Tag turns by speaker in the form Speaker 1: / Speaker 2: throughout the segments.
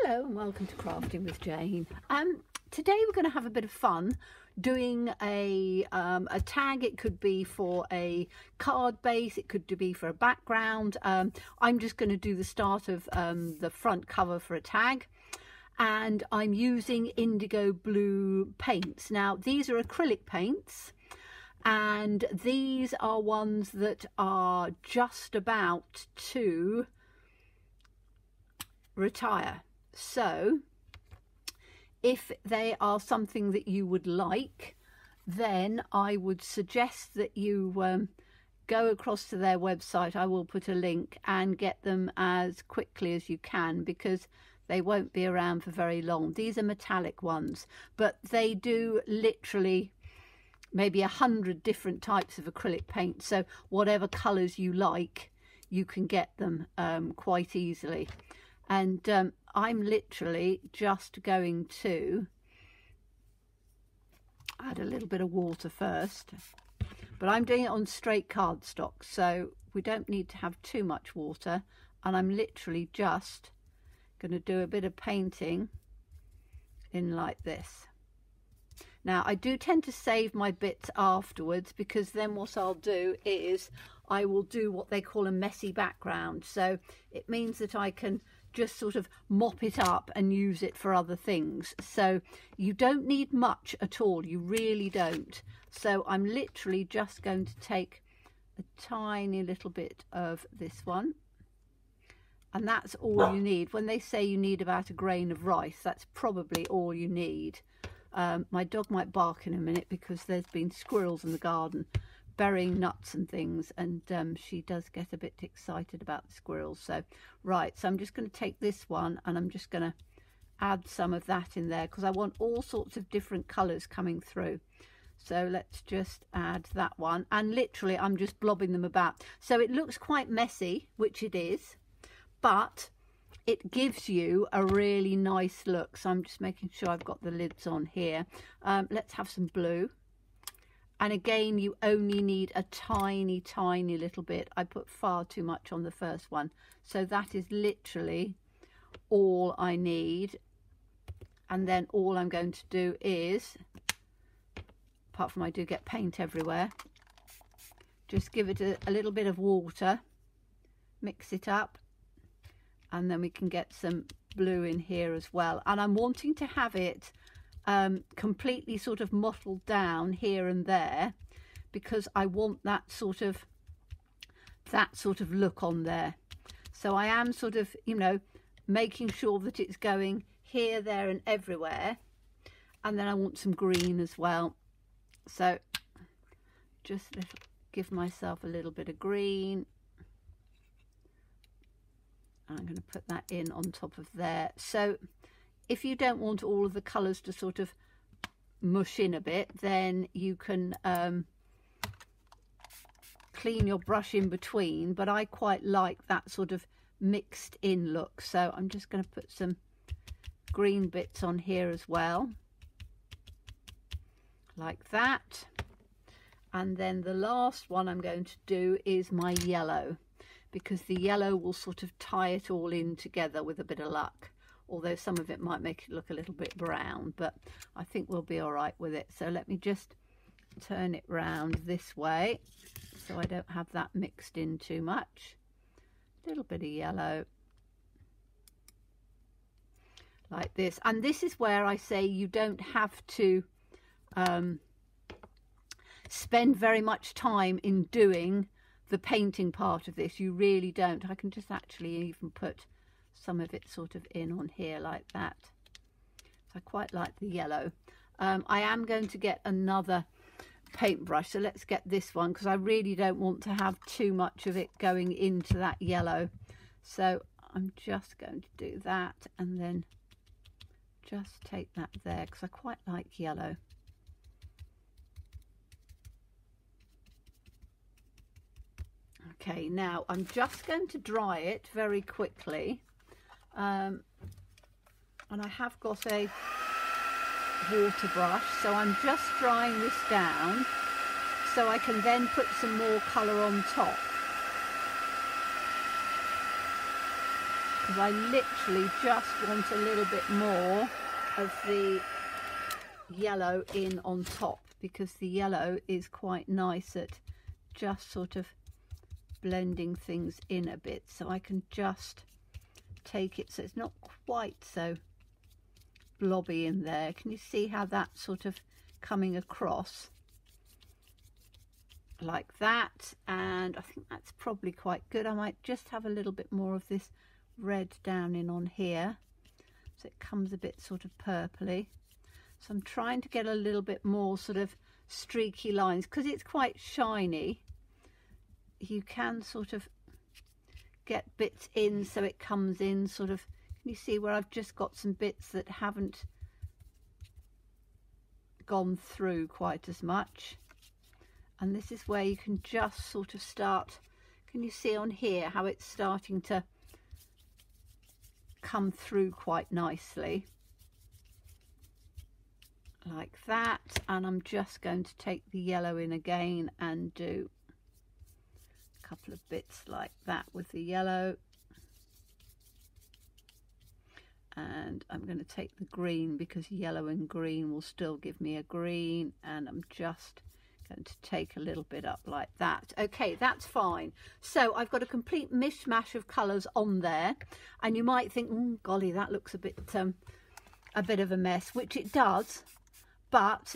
Speaker 1: Hello and welcome to Crafting with Jane. Today we're going to have a bit of fun doing a tag. It could be for a card base, it could be for a background. I'm just going to do the start of the front cover for a tag, and I'm using indigo blue paints. Now these are acrylic paints, and these are ones that are just about to retire. So if they are something that you would like, then I would suggest that you go across to their website. I will put a link, and get them as quickly as you can, because they won't be around for very long. These are metallic ones, but they do literally maybe 100 different types of acrylic paint, so whatever colours you like, you can get them quite easily. And I'm literally just going to add a little bit of water first, but I'm doing it on straight cardstock, so we don't need to have too much water. And I'm literally just going to do a bit of painting in like this. Now I do tend to save my bits afterwards, because then what I'll do is I will do what they call a messy background. So it means that I can just sort of mop it up and use it for other things. So you don't need much at all, you really don't. So I'm literally just going to take a tiny little bit of this one, and that's all you need. When they say you need about a grain of rice, that's probably all you need. My dog might bark in a minute because there's been squirrels in the garden burying nuts and things, and she does get a bit excited about the squirrels. So right, so I'm just going to take this one and I'm just going to add some of that in there, because I want all sorts of different colours coming through. So let's just add that one, and literally I'm just blobbing them about. So it looks quite messy, which it is, but it gives you a really nice look. So I'm just making sure I've got the lids on here. Let's have some blue. And again, you only need a tiny little bit. I put far too much on the first one, so that is literally all I need. And then all I'm going to do is, apart from I do get paint everywhere, just give it a little bit of water, mix it up, and then we can get some blue in here as well. And I'm wanting to have it completely sort of mottled down here and there, because I want that sort of look on there. So I am sort of, you know, making sure that it's going here, there and everywhere. And then I want some green as well, so just give myself a little bit of green. I'm going to put that in on top of there. So if you don't want all of the colours to sort of mush in a bit, then you can clean your brush in between, but I quite like that sort of mixed in look. So I'm just going to put some green bits on here as well, like that. And then the last one I'm going to do is my yellow, because the yellow will sort of tie it all in together with a bit of luck. Although some of it might make it look a little bit brown, but I think we'll be all right with it. So let me just turn it round this way so I don't have that mixed in too much. A little bit of yellow like this. And this is where I say you don't have to spend very much time in doing the painting part of this. You really don't. I can just actually even put some of it sort of in on here like that. So I quite like the yellow. I am going to get another paintbrush, so let's get this one, because I really don't want to have too much of it going into that yellow. So I'm just going to do that, and then just take that there, because I quite like yellow. Okay, now I'm just going to dry it very quickly. And I have got a water brush, so I'm just drying this down so I can then put some more colour on top. because I literally just want a little bit more of the yellow in on top, because the yellow is quite nice at just sort of blending things in a bit. So I can just take it so it's not quite so blobby in there. Can you see how that's sort of coming across like that? And I think that's probably quite good. I might just have a little bit more of this red down in on here so it comes a bit sort of purpley. So I'm trying to get a little bit more sort of streaky lines because it's quite shiny. You can sort of get bits in so it comes in sort of, can you see where I've just got some bits that haven't gone through quite as much? And this is where you can just sort of start, can you see on here how it's starting to come through quite nicely like that. And I'm just going to take the yellow in again and do a couple of bits like that with the yellow. And I'm going to take the green because yellow and green will still give me a green, and I'm just going to take a little bit up like that. Okay, that's fine. So I've got a complete mishmash of colours on there, and you might think, golly, that looks a bit of a mess, which it does, but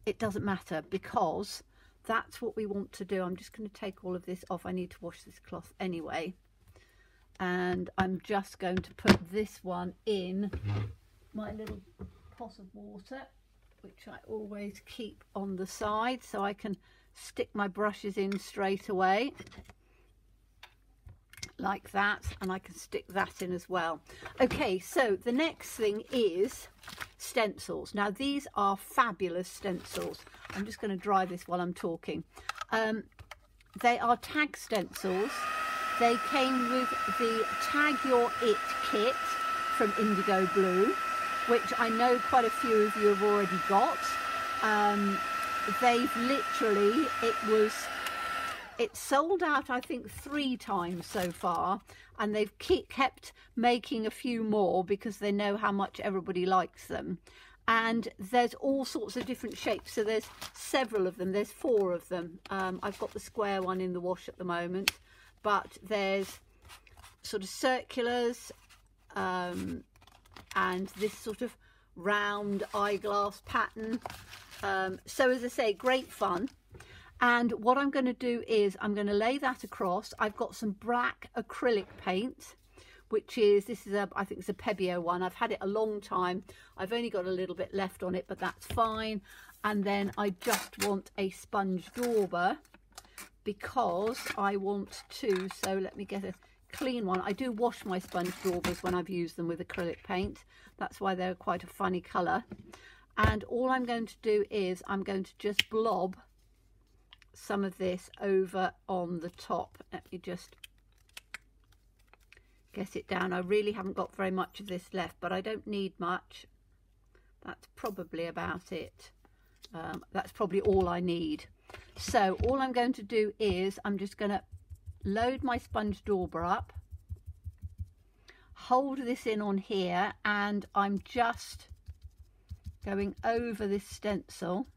Speaker 1: it doesn't matter because that's what we want to do. I'm just going to take all of this off. I need to wash this cloth anyway. And I'm just going to put this one in my little pot of water, which I always keep on the side so I can stick my brushes in straight away like that, and I can stick that in as well. Okay, so the next thing is stencils. Now these are fabulous stencils. I'm just going to dry this while I'm talking. They are tag stencils. They came with the Tag Your It kit from Indigo Blue, which I know quite a few of you have already got. They've literally, it's sold out I think 3 times so far, and they've kept making a few more because they know how much everybody likes them. And there's all sorts of different shapes, so there's several of them. There's 4 of them. I've got the square one in the wash at the moment, but there's sort of circulars, and this sort of round eyeglass pattern. So as I say, great fun. And what I'm going to do is I'm going to lay that across. I've got some black acrylic paint, which is, I think it's a Pebeo one. I've had it a long time. I've only got a little bit left on it, but that's fine. And then I just want a sponge dauber because I want to, so let me get a clean one. I do wash my sponge daubers when I've used them with acrylic paint. That's why they're quite a funny colour. And all I'm going to do is I'm going to just blob some of this over on the top. Let me just get it down. I really haven't got very much of this left, but I don't need much. That's probably about it. That's probably all I need. So all I'm going to do is I'm just going to load my sponge dauber up, hold this in on here, and I'm just going over this stencil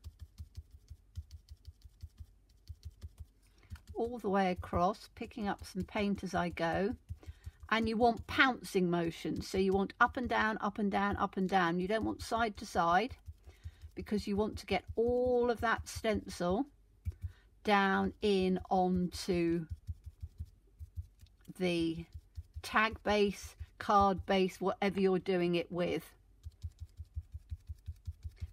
Speaker 1: all the way across, picking up some paint as I go. And you want pouncing motion, so you want up and down, up and down, up and down. You don't want side to side, because you want to get all of that stencil down in onto the tag base, card base, whatever you're doing it with.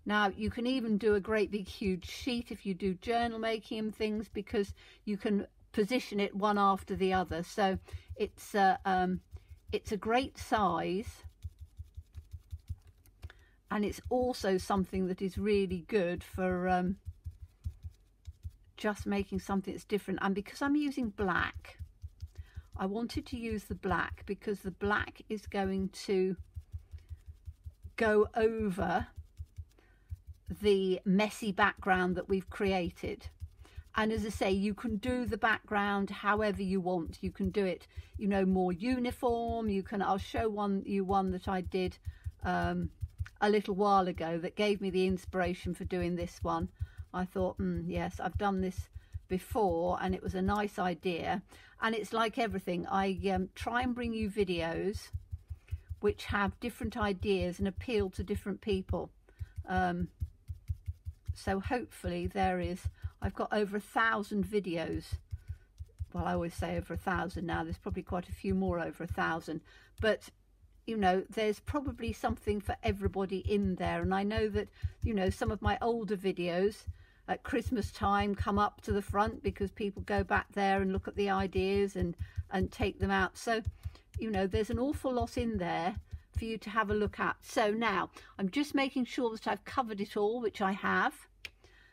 Speaker 1: Now you can even do a great big huge sheet if you do journal making and things, because you can position it one after the other. So it's a great size, and it's also something that is really good for just making something that's different. And because I'm using black, I wanted to use the black because the black is going to go over the messy background that we've created. And as I say, you can do the background however you want. You can do it, you know, more uniform. You can, I'll show you one that I did a little while ago that gave me the inspiration for doing this one. I thought, yes, I've done this before and it was a nice idea. And it's like everything, I try and bring you videos which have different ideas and appeal to different people. So hopefully I've got over 1,000 videos. Well, I always say over 1,000 now. There's probably quite a few more over 1,000. But, you know, there's probably something for everybody in there. And I know that, you know, some of my older videos at Christmas time come up to the front because people go back there and look at the ideas and take them out. So, you know, there's an awful lot in there for you to have a look at. So now I'm just making sure that I've covered it all, which I have.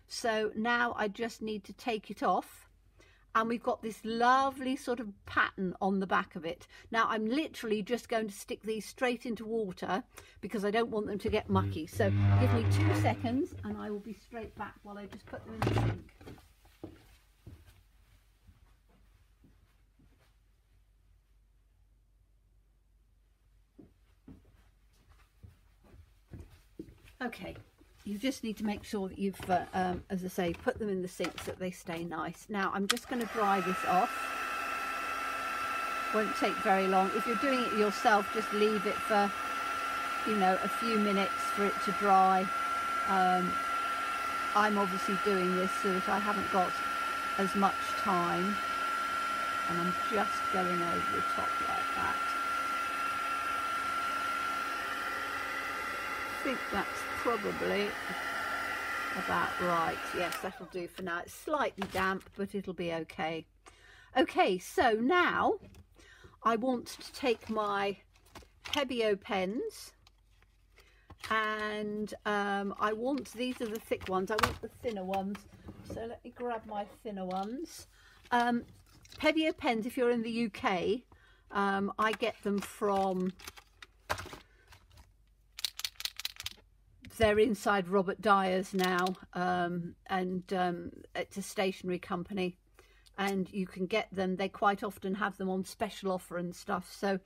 Speaker 1: So now I just need to take it off, and we've got this lovely sort of pattern on the back of it. Now I'm literally just going to stick these straight into water because I don't want them to get mucky. So give me 2 seconds and I will be straight back while I just put them in the sink. Okay, you just need to make sure that you've, as I say, put them in the sink so that they stay nice. Now I'm just going to dry this off. Won't take very long. If you're doing it yourself, just leave it for, you know, a few minutes for it to dry. I'm obviously doing this so that I haven't got as much time, and I'm just going over the top like that. I think that's probably about right. Yes, that'll do for now. It's slightly damp, but it'll be okay. Okay, so now I want to take my Pebeo pens, and I want, these are the thick ones, I want the thinner ones, so let me grab my thinner ones. Pebeo pens, if you're in the UK, I get them from, they're inside Robert Dyer's now, and it's a stationery company, and you can get them. They quite often have them on special offer and stuff. So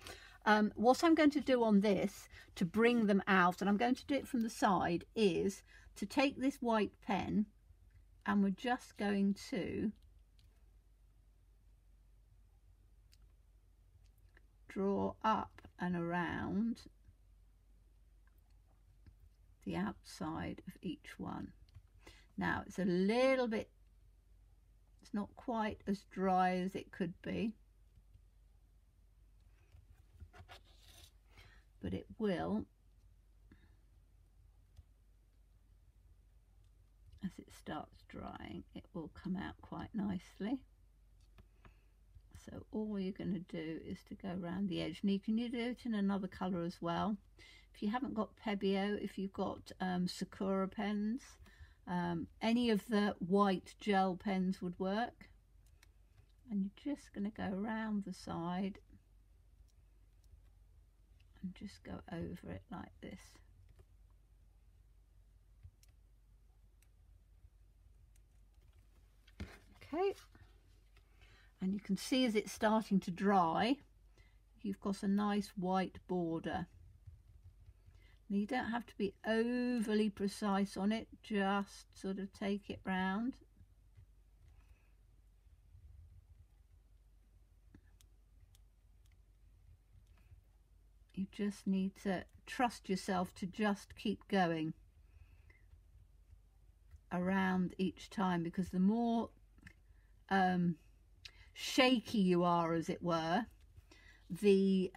Speaker 1: what I'm going to do on this to bring them out, and I'm going to do it from the side, is to take this white pen, and we're just going to draw up and around the outside of each one. Now it's a little bit, it's not quite as dry as it could be, but it will, as it starts drying, it will come out quite nicely. So all you're going to do is to go around the edge, and you can do it in another colour as well. If you haven't got Pebeo, if you've got Sakura pens, any of the white gel pens would work. And you're just going to go around the side and just go over it like this. Okay, and you can see as it's starting to dry, you've got a nice white border. Now you don't have to be overly precise on it, just sort of take it round. You just need to trust yourself to just keep going around each time, because the more shaky you are, as it were, the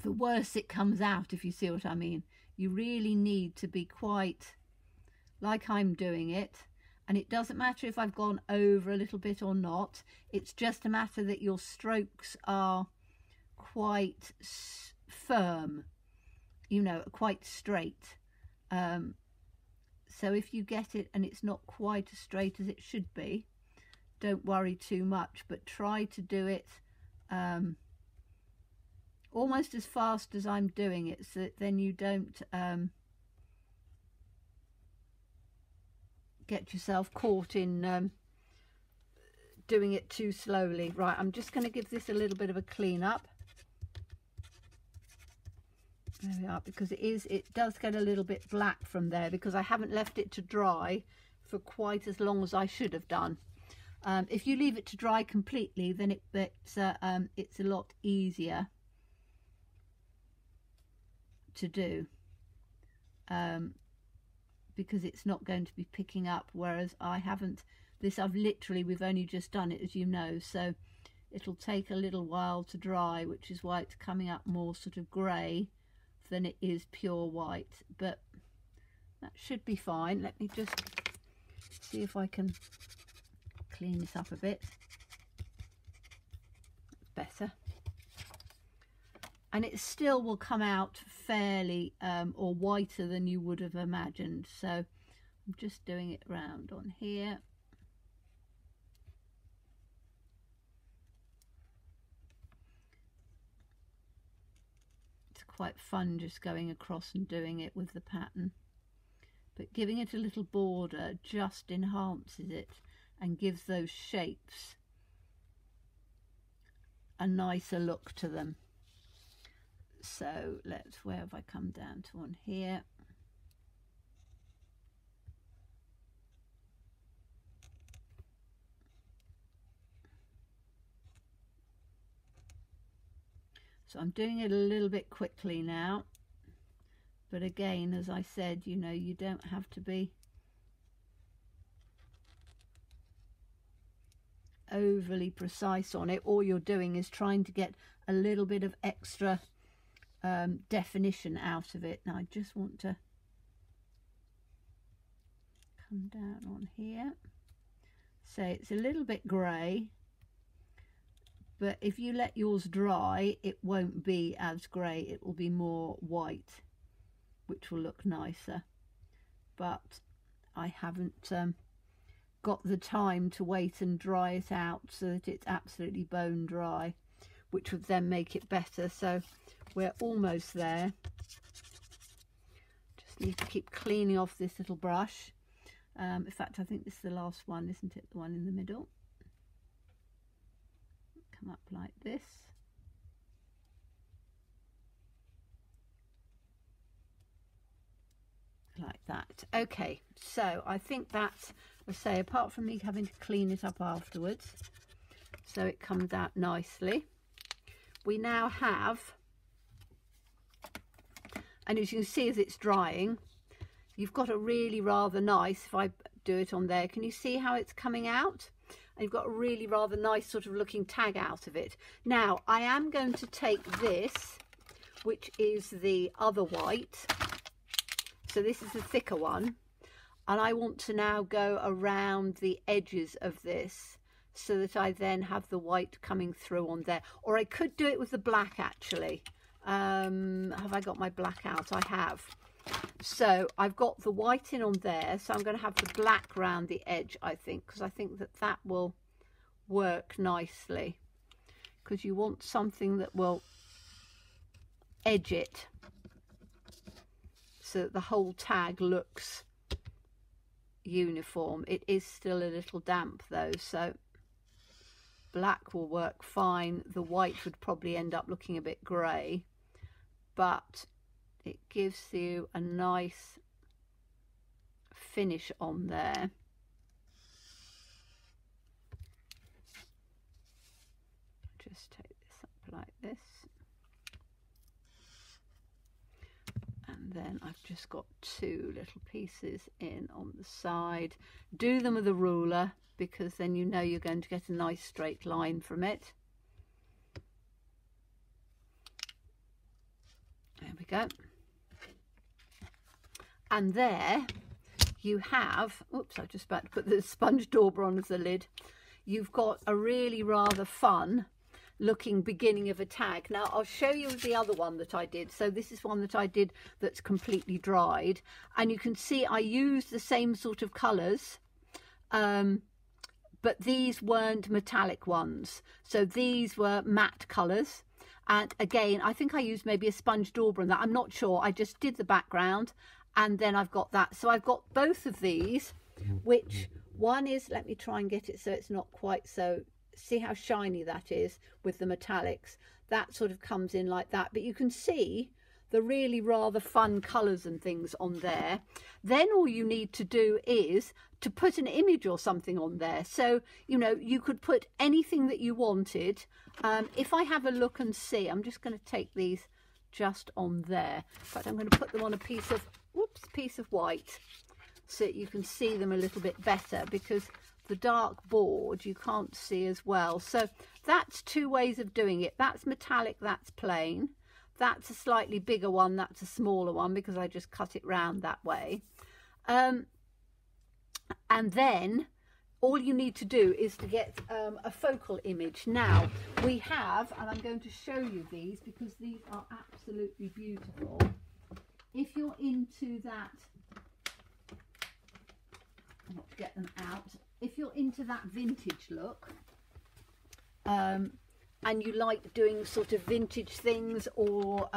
Speaker 1: worse it comes out, if you see what I mean. You really need to be quite, like I'm doing it, and it doesn't matter if I've gone over a little bit or not. It's just a matter that your strokes are quite firm, you know, quite straight. So if you get it and it's not quite as straight as it should be, don't worry too much, but try to do it almost as fast as I'm doing it, so that then you don't get yourself caught in doing it too slowly. Right, I'm just going to give this a little bit of a clean up. There we are, because it does get a little bit black from there because I haven't left it to dry for quite as long as I should have done. If you leave it to dry completely, then it's a lot easier to do, because it's not going to be picking up, whereas I haven't. We've only just done it, as you know, so it'll take a little while to dry, which is why it's coming up more sort of grey than it is pure white, but that should be fine. Let me just see if I can clean this up a bit. Better. And it still will come out fairly or whiter than you would have imagined, so I'm just doing it round on here. Quite fun just going across and doing it with the pattern, but giving it a little border just enhances it and gives those shapes a nicer look to them. So where have I come down to on here? So I'm doing it a little bit quickly now, but again, as I said, you know, you don't have to be overly precise on it. All you're doing is trying to get a little bit of extra definition out of it. Now I just want to come down on here. So it's a little bit grey, but if you let yours dry, it won't be as grey, it will be more white, which will look nicer. But I haven't got the time to wait and dry it out so that it's absolutely bone dry, which would then make it better. So we're almost there. Just need to keep cleaning off this little brush. In fact, I think this is the last one, isn't it? The one in the middle. Come up like this. Like that. Okay, so I think that's, I say, apart from me having to clean it up afterwards, so it comes out nicely, we now have, and as you can see as it's drying, you've got a really rather nice, if I do it on there, can you see how it's coming out? And you've got a really rather nice sort of looking tag out of it. Now I am going to take this, which is the other white, so this is the thicker one, and I want to now go around the edges of this so that I then have the white coming through on there. Or I could do it with the black actually. Have I got my black out? I have. So I've got the white in on there, so I'm going to have the black round the edge, I think, because I think that that will work nicely, because you want something that will edge it so that the whole tag looks uniform. It is still a little damp though, so black will work fine. The white would probably end up looking a bit grey, but it gives you a nice finish on there. Just take this up like this. And then I've just got two little pieces in on the side. Do them with a ruler, because then you know you're going to get a nice straight line from it. There we go. And there you have, oops, I was just about to put the sponge dauber on as a lid. You've got a really rather fun looking beginning of a tag. Now I'll show you the other one that I did. So this is one that I did that's completely dried, and you can see I used the same sort of colours, but these weren't metallic ones. So these were matte colours. And again, I think I used maybe a sponge dauber on that. I'm not sure. I just did the background, and then I've got that. So I've got both of these which one is, let me try and get it so it's not quite so, see how shiny that is with the metallics. That sort of comes in like that, but you can see the really rather fun colours and things on there. Then all you need to do is to put an image or something on there. So, you know, you could put anything that you wanted. If I have a look and see, I'm just going to take these just on there. In fact, I'm going to put them on a piece of, piece of white so that you can see them a little bit better, because the dark board you can't see as well. So that's two ways of doing it. That's metallic, that's plain. That's a slightly bigger one, that's a smaller one, because I just cut it round that way. And then all you need to do is to get a focal image. Now we have, and I'm going to show you these because these are absolutely beautiful. If you're into that, I'll not get them out. If you're into that vintage look, and you like doing sort of vintage things, or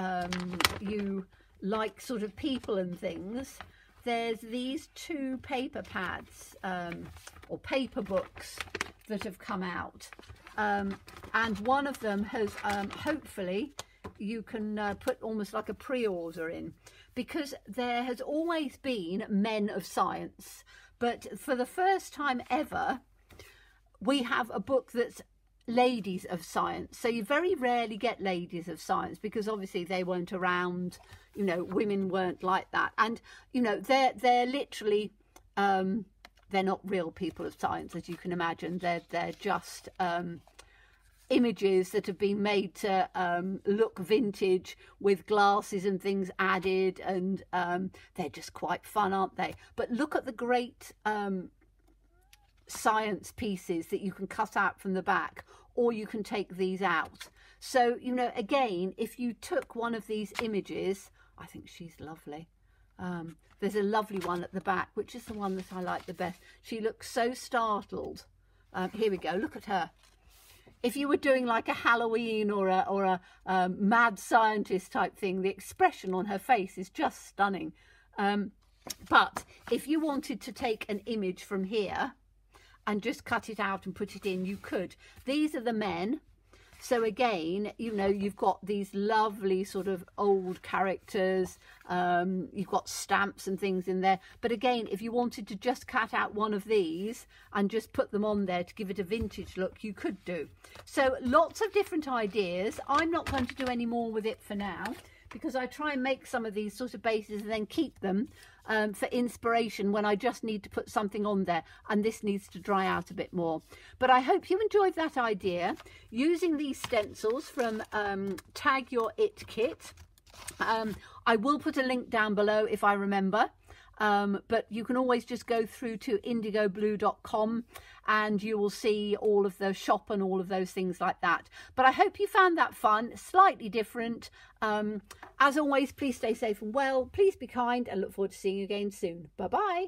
Speaker 1: you like sort of people and things, there's these two paper pads or paper books that have come out, and one of them has hopefully you can put almost like a pre-order in, because there has always been men of science, but for the first time ever we have a book that's ladies of science. So you very rarely get ladies of science, because obviously they weren't around, you know, women weren't like that, and you know, they're literally they're not real people of science, as you can imagine. They're just images that have been made to look vintage with glasses and things added, and they're just quite fun, aren't they? But look at the great science pieces that you can cut out from the back, or you can take these out. So, you know, again, if you took one of these images, I think she's lovely. There's a lovely one at the back, which is the one that I like the best. She looks so startled. Here we go, look at her. If you were doing like a Halloween or a mad scientist type thing, the expression on her face is just stunning. But if you wanted to take an image from here and just cut it out and put it in, you could. These are the men. So again, you know, you've got these lovely sort of old characters. You've got stamps and things in there. But again, if you wanted to just cut out one of these and just put them on there to give it a vintage look, you could do. So lots of different ideas. I'm not going to do any more with it for now, because I try and make some of these sort of bases and then keep them for inspiration when I just need to put something on there, and this needs to dry out a bit more. But I hope you enjoyed that idea, using these stencils from Tag Your It Kit. I will put a link down below if I remember. But you can always just go through to indigoblue.com and you will see all of the shop and all of those things like that. But I hope you found that fun, slightly different. As always, please stay safe and well, please be kind, and look forward to seeing you again soon. Bye bye.